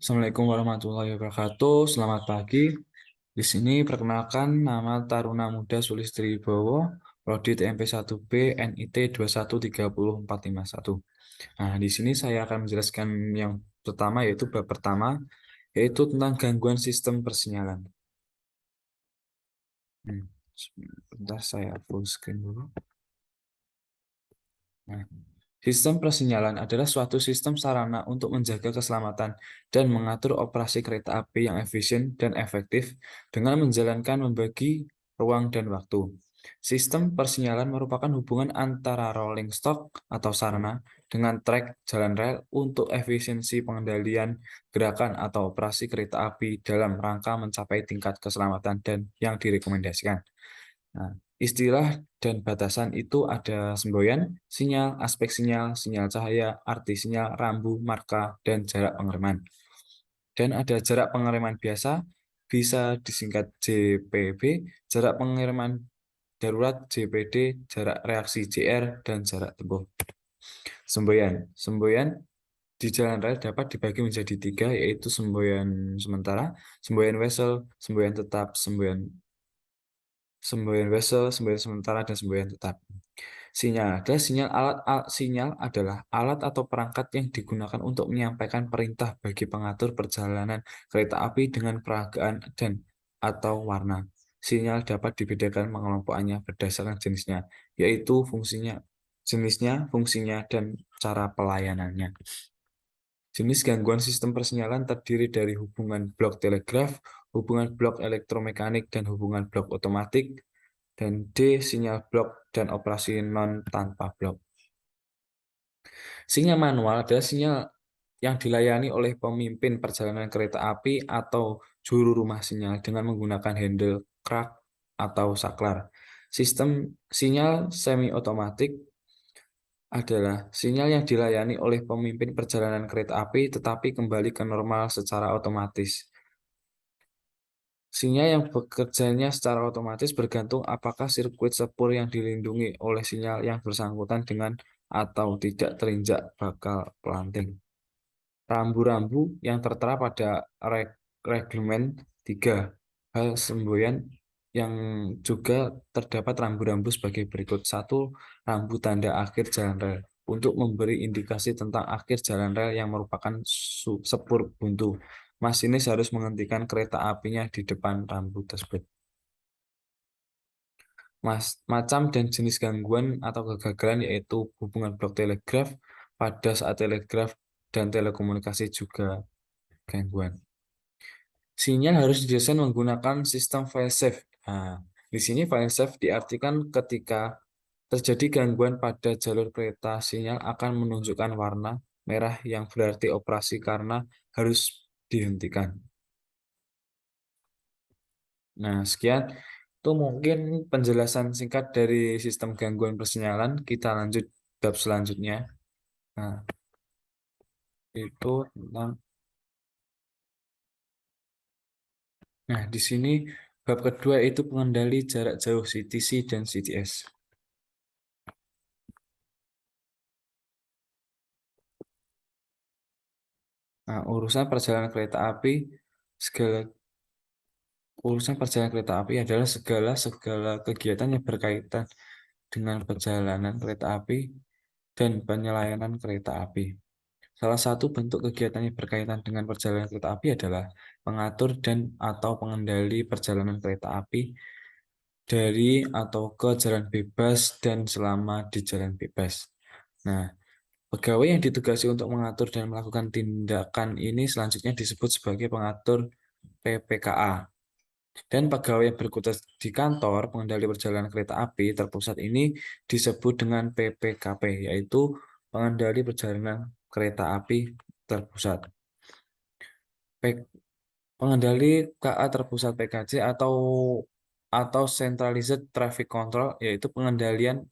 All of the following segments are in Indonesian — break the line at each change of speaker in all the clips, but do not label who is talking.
Assalamualaikum warahmatullahi wabarakatuh. Selamat pagi. Di sini perkenalkan nama Taruna Muda Sulistiwibowo, Prodi TMP 1B NIT 2130451. Nah, di sini saya akan menjelaskan yang pertama yaitu bab pertama yaitu tentang gangguan sistem persinyalan. Sebentar saya full screen dulu. Nah, sistem persinyalan adalah suatu sistem sarana untuk menjaga keselamatan dan mengatur operasi kereta api yang efisien dan efektif dengan menjalankan membagi ruang dan waktu. Sistem persinyalan merupakan hubungan antara rolling stock atau sarana dengan trek jalan rel untuk efisiensi pengendalian gerakan atau operasi kereta api dalam rangka mencapai tingkat keselamatan dan yang direkomendasikan. Nah, istilah dan batasan itu ada semboyan, sinyal, aspek sinyal, sinyal cahaya, arti sinyal, rambu, marka, dan jarak pengereman. Dan ada jarak pengereman biasa, bisa disingkat JPB, jarak pengereman darurat JPD, jarak reaksi JR, dan jarak tempuh. Semboyan. Semboyan di jalan rel dapat dibagi menjadi tiga, yaitu semboyan sementara, semboyan wesel, semboyan tetap, semboyan wesel, semboyan sementara, dan semboyan tetap. Sinyal adalah alat atau perangkat yang digunakan untuk menyampaikan perintah bagi pengatur perjalanan kereta api dengan peragaan dan atau warna. Sinyal dapat dibedakan pengelompokannya berdasarkan jenisnya, yaitu fungsinya, dan cara pelayanannya. Jenis gangguan sistem persinyalan terdiri dari hubungan blok telegraf, hubungan blok elektromekanik, dan hubungan blok otomatik, dan D. Sinyal blok dan operasi non tanpa blok. Sinyal manual adalah sinyal yang dilayani oleh pemimpin perjalanan kereta api atau juru rumah sinyal dengan menggunakan handle crank atau saklar. Sistem sinyal semi otomatik adalah sinyal yang dilayani oleh pemimpin perjalanan kereta api tetapi kembali ke normal secara otomatis. Sinyal yang bekerjanya secara otomatis bergantung apakah sirkuit sepur yang dilindungi oleh sinyal yang bersangkutan dengan atau tidak terinjak bakal pelanting. Rambu-rambu yang tertera pada reglemen 3 hal semboyan yang juga terdapat rambu-rambu sebagai berikut. 1. Rambu tanda akhir jalan rel untuk memberi indikasi tentang akhir jalan rel yang merupakan sepur buntu. Masinis harus menghentikan kereta apinya di depan rambu tersebut. Macam dan jenis gangguan atau kegagalan yaitu hubungan blok telegraf pada saat telegraf dan telekomunikasi juga gangguan. Sinyal harus didesain menggunakan sistem failsafe. Nah, di sini failsafe diartikan ketika terjadi gangguan pada jalur kereta, sinyal akan menunjukkan warna merah yang berarti operasi karena harus dihentikan. Nah, sekian. Itu mungkin penjelasan singkat dari sistem gangguan persinyalan. Kita lanjut bab selanjutnya. Nah, itu tentang. Nah, di sini bab kedua itu pengendali jarak jauh CTC dan CTS. Nah, urusan perjalanan kereta api adalah segala segala kegiatan yang berkaitan dengan perjalanan kereta api dan penyelenggaraan kereta api. Salah satu bentuk kegiatan yang berkaitan dengan perjalanan kereta api adalah mengatur dan atau pengendali perjalanan kereta api dari atau ke jalan bebas dan selama di jalan bebas. Nah, pegawai yang ditugasi untuk mengatur dan melakukan tindakan ini selanjutnya disebut sebagai pengatur PPKA. Dan pegawai yang bertugas di kantor pengendali perjalanan kereta api terpusat ini disebut dengan PPKP, yaitu pengendali perjalanan kereta api terpusat. Pengendali KA terpusat PKC atau Centralized Traffic Control, yaitu pengendalian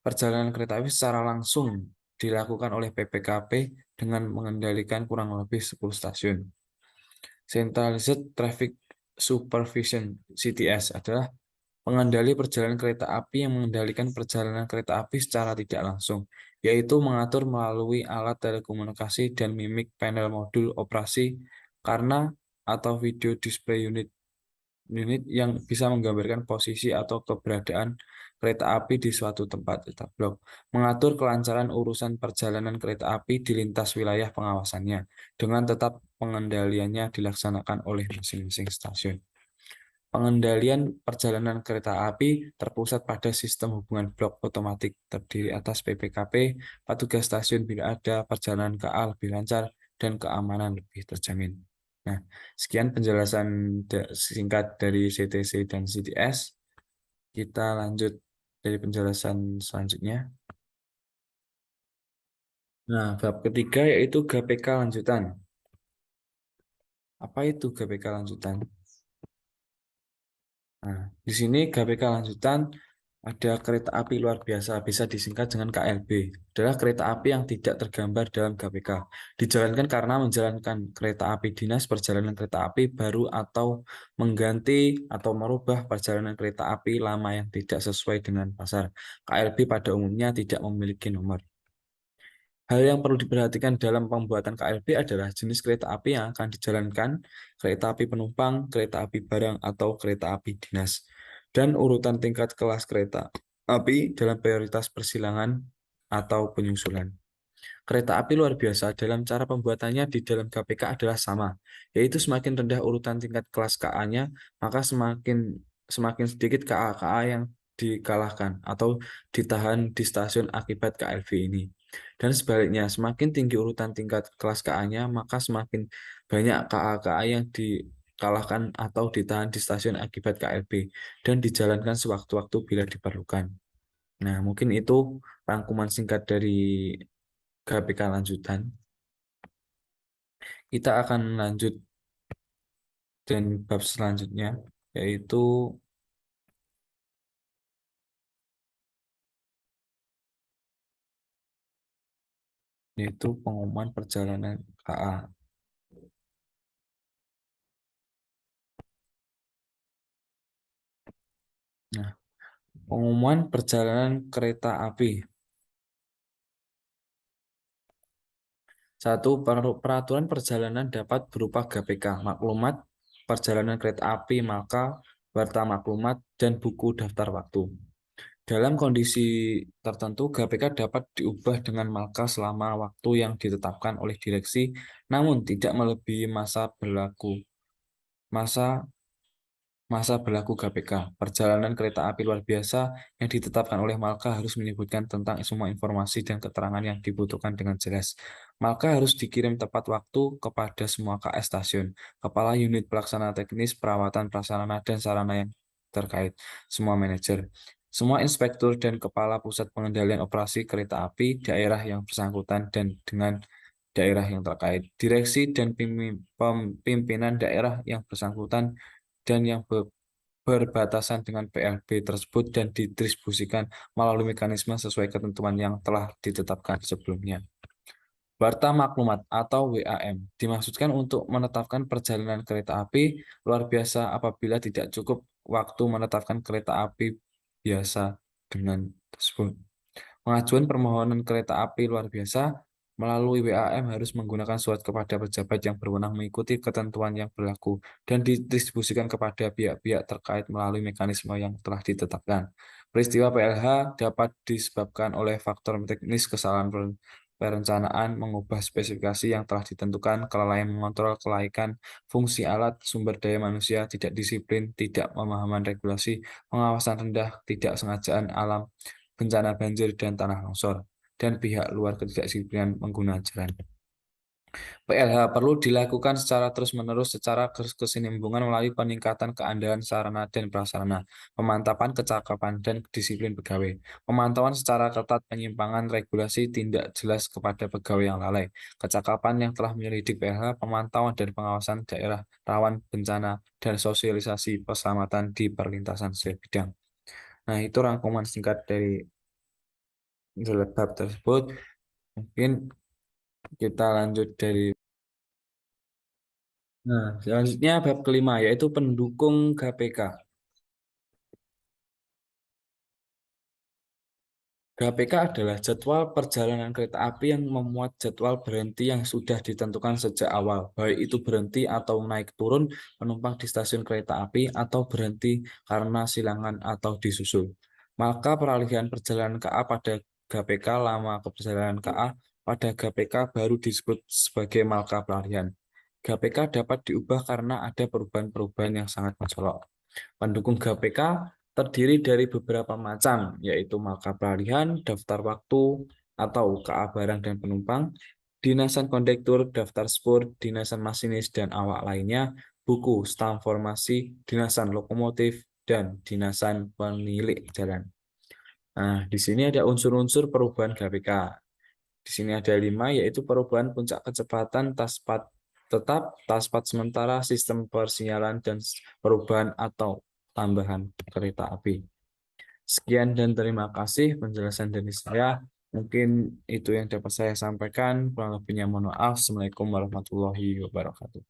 perjalanan kereta api secara langsung dilakukan oleh PPKP dengan mengendalikan kurang lebih 10 stasiun. Centralized Traffic Supervision CTS adalah pengendali perjalanan kereta api yang mengendalikan perjalanan kereta api secara tidak langsung. yaitu mengatur melalui alat telekomunikasi dan mimik panel modul operasi karena atau video display unit unit yang bisa menggambarkan posisi atau keberadaan kereta api di suatu tempat data blok, mengatur kelancaran urusan perjalanan kereta api di lintas wilayah pengawasannya, dengan tetap pengendaliannya dilaksanakan oleh masing-masing stasiun. Pengendalian perjalanan kereta api terpusat pada sistem hubungan blok otomatik terdiri atas PPKP, petugas stasiun bila ada perjalanan KA lebih lancar dan keamanan lebih terjamin. Nah, sekian penjelasan singkat dari CTC dan CTS. Kita lanjut dari penjelasan selanjutnya. Nah, bab ketiga yaitu GPK lanjutan. Apa itu GPK lanjutan? Nah, di sini GPK lanjutan ada kereta api luar biasa, bisa disingkat dengan KLB. Adalah kereta api yang tidak tergambar dalam GPK. Dijalankan karena menjalankan kereta api dinas, perjalanan kereta api baru atau mengganti atau merubah perjalanan kereta api lama yang tidak sesuai dengan pasar. KLB pada umumnya tidak memiliki nomor. Hal yang perlu diperhatikan dalam pembuatan KLB adalah jenis kereta api yang akan dijalankan, kereta api penumpang, kereta api barang, atau kereta api dinas, dan urutan tingkat kelas kereta api dalam prioritas persilangan atau penyusulan. Kereta api luar biasa dalam cara pembuatannya di dalam KPK adalah sama, yaitu semakin rendah urutan tingkat kelas KA-nya, maka semakin semakin sedikit KA-KA yang dikalahkan atau ditahan di stasiun akibat KLB ini. Dan sebaliknya, semakin tinggi urutan tingkat kelas KA-nya, maka semakin banyak KA-KA yang dikalahkan atau ditahan di stasiun akibat KLB dan dijalankan sewaktu-waktu bila diperlukan. Nah, mungkin itu rangkuman singkat dari KPK lanjutan. Kita akan lanjut dan bab selanjutnya yaitu pengumuman perjalanan KA. Nah, pengumuman perjalanan kereta api. Satu, peraturan perjalanan dapat berupa GPK, maklumat perjalanan kereta api, maka warta maklumat, dan buku daftar waktu. Dalam kondisi tertentu, GPK dapat diubah dengan marka selama waktu yang ditetapkan oleh direksi, namun tidak melebihi masa masa berlaku GPK. Perjalanan kereta api luar biasa yang ditetapkan oleh Malka harus menyebutkan tentang semua informasi dan keterangan yang dibutuhkan dengan jelas. Malka harus dikirim tepat waktu kepada semua KS stasiun, kepala unit pelaksana teknis, perawatan prasarana dan sarana yang terkait, semua manajer, semua inspektur dan kepala pusat pengendalian operasi kereta api daerah yang bersangkutan dan dengan daerah yang terkait, direksi dan pimpinan daerah yang bersangkutan dan yang berbatasan dengan PLB tersebut dan didistribusikan melalui mekanisme sesuai ketentuan yang telah ditetapkan sebelumnya. Warta maklumat atau WAM dimaksudkan untuk menetapkan perjalanan kereta api luar biasa apabila tidak cukup waktu menetapkan kereta api biasa dengan tersebut. Pengajuan permohonan kereta api luar biasa melalui WAM harus menggunakan surat kepada pejabat yang berwenang mengikuti ketentuan yang berlaku dan didistribusikan kepada pihak-pihak terkait melalui mekanisme yang telah ditetapkan. Peristiwa PLH dapat disebabkan oleh faktor teknis, kesalahan perencanaan, mengubah spesifikasi yang telah ditentukan, kelalaian mengontrol kelaikan fungsi alat, sumber daya manusia, tidak disiplin, tidak pemahaman regulasi, pengawasan rendah, tidak sengajaan alam, bencana banjir dan tanah longsor, dan pihak luar ketidakdisiplinan pengguna jalan. PLH perlu dilakukan secara terus-menerus secara kesinambungan melalui peningkatan keandalan sarana dan prasarana, pemantapan kecakapan dan disiplin pegawai, pemantauan secara ketat penyimpangan regulasi tindak jelas kepada pegawai yang lalai, kecakapan yang telah menyelidik PLH, pemantauan dan pengawasan daerah rawan bencana, dan sosialisasi keselamatan di perlintasan setiap bidang. Nah, itu rangkuman singkat dari bab tersebut. Mungkin kita lanjut dari selanjutnya bab kelima yaitu pendukung KPK. GPK adalah jadwal perjalanan kereta api yang memuat jadwal berhenti yang sudah ditentukan sejak awal, baik itu berhenti atau naik turun penumpang di stasiun kereta api atau berhenti karena silangan atau disusul. Maka peralihan perjalanan KA pada GPK lama ke perjalanan KA pada GPK baru disebut sebagai marka peralihan. GPK dapat diubah karena ada perubahan-perubahan yang sangat mencolok. Pendukung GPK terdiri dari beberapa macam, yaitu marka peralihan, daftar waktu, atau KA barang dan penumpang, dinasan kondektur, daftar spur, dinasan masinis dan awak lainnya, buku, stam formasi, dinasan lokomotif, dan dinasan penilik jalan. Nah, di sini ada unsur-unsur perubahan GPK. Di sini ada 5, yaitu perubahan puncak kecepatan, taspat tetap, taspat sementara, sistem persinyalan, dan perubahan atau tambahan kereta api. Sekian dan terima kasih penjelasan dari saya. Mungkin itu yang dapat saya sampaikan. Kurang lebihnya mohon maaf. Assalamualaikum warahmatullahi wabarakatuh.